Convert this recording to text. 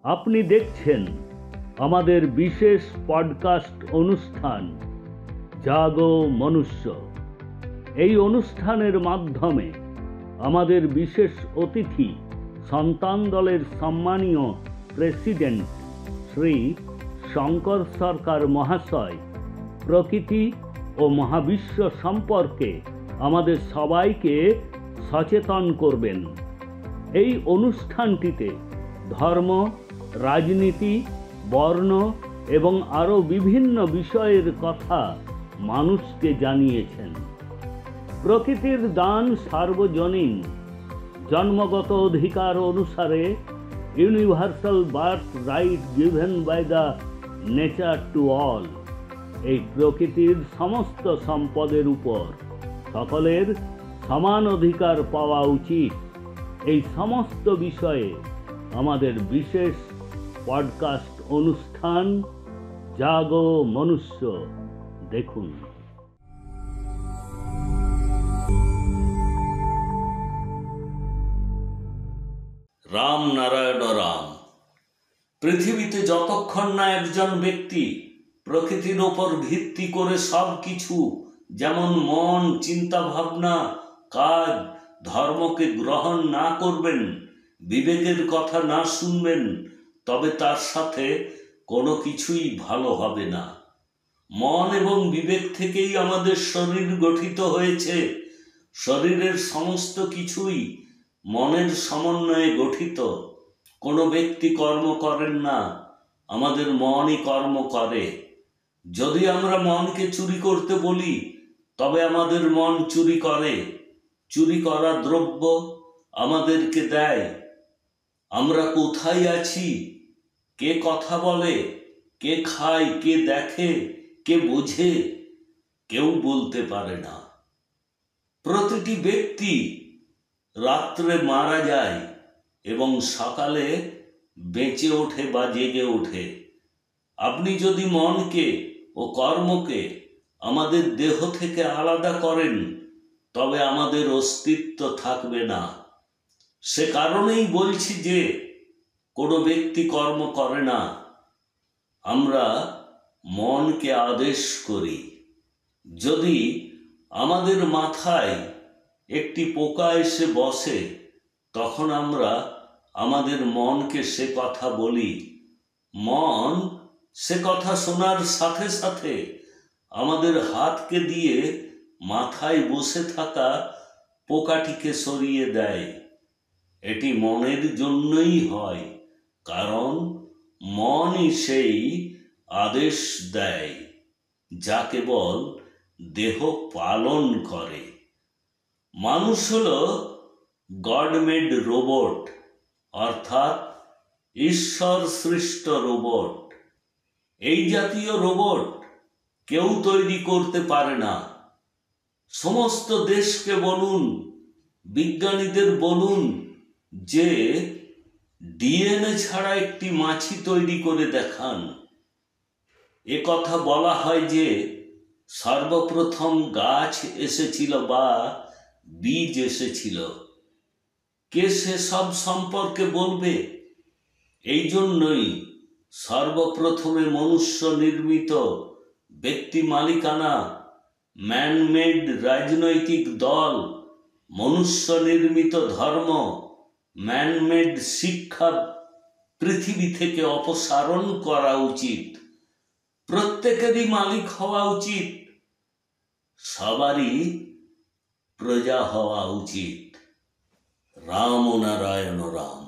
আপনি দেখছেন আমাদের বিশেষ পডকাস্ট অনুষ্ঠান জাগো মনুষ্য। এই অনুষ্ঠানের মাধ্যমে আমাদের বিশেষ অতিথি সন্তান দলের সম্মানীয় প্রেসিডেন্ট শ্রী শঙ্কর সরকার মহাশয় প্রকৃতি ও মহাবিশ্ব সম্পর্কে আমাদের সবাইকে সচেতন করবেন। এই অনুষ্ঠানটিতে ধর্ম, রাজনীতি, বর্ণ এবং আরও বিভিন্ন বিষয়ের কথা মানুষকে জানিয়েছেন। প্রকৃতির দান সার্বজনীন, জন্মগত অধিকার অনুসারে universal birth right given by the nature to all. এই প্রকৃতির সমস্ত সম্পদের উপর সকলের সমান অধিকার পাওয়া উচিত। এই সমস্ত বিষয়ে আমাদের বিশেষ পডকাস্ট অনুষ্ঠান জাগো মনুষ্য দেখুন। রাম নারায়ণ রাম। পৃথিবীতে যতক্ষণ না একজন ব্যক্তি প্রকৃতির ওপর ভিত্তি করে সব কিছু, যেমন মন, চিন্তা ভাবনা, কাজ, ধর্মকে গ্রহণ না করবেন, বিবেকের কথা না শুনবেন, তবে তার সাথে কোনো কিছুই ভালো হবে না। মন এবং বিবেক থেকেই আমাদের শরীর গঠিত হয়েছে। শরীরের সমস্ত কিছুই মনের সমন্বয়ে গঠিত। কোনো ব্যক্তি কর্ম করেন না, আমাদের মনই কর্ম করে। যদি আমরা মনকে চুরি করতে বলি, তবে আমাদের মন চুরি করে। চুরি করা দ্রব্য আমাদেরকে দেয়। আমরা কোথায় আছি, কে কথা বলে, কে খায়, কে দেখে, কে বোঝে, কেউ বলতে পারে না। প্রতিটি ব্যক্তি রাত্রে মারা যায় এবং সকালে বেঁচে ওঠে বা জেগে ওঠে। আপনি যদি মনকে ও কর্মকে আমাদের দেহ থেকে আলাদা করেন, তবে আমাদের অস্তিত্ব থাকবে না। সে কারণেই বলছি যে কোনো ব্যক্তি কর্ম করে না, আমরা মনকে আদেশ করি। যদি আমাদের মাথায় একটি পোকা এসে বসে, তখন আমরা আমাদের মনকে সে কথা বলি। মন সে কথা শোনার সাথে সাথে আমাদের হাতকে দিয়ে মাথায় বসে থাকা পোকাটিকে সরিয়ে দেয়। এটি মনের জন্যই হয়, কারণ মনই সেই আদেশ দেয় যা কেবল দেহ পালন করে। মানুষ হলো গড মেড রোবট, অর্থাৎ ঈশ্বর সৃষ্ট রোবট। এই জাতীয় রোবট কেউ তৈরি করতে পারে না। সমস্ত দেশকে বলুন, বিজ্ঞানীদের বলুন যে ডিএনএ ছাড়া একটি মাছি তৈরি করে দেখান। এ কথা বলা হয় যে সর্বপ্রথম গাছ এসেছিল বা বীজ এসেছিল। কে সে সব সম্পর্কে বলবে? এই জন্যই সর্বপ্রথমে মনুষ্য নির্মিত ব্যক্তি মালিকানা, ম্যানমেড রাজনৈতিক দল, মনুষ্য নির্মিত ধর্ম, ম্যানমেড শিক্ষা পৃথিবী থেকে অপসারণ করা উচিত। প্রত্যেকেরই মালিক হওয়া উচিত, সবারই প্রজা হওয়া উচিত। রাম নারায়ণ রাম।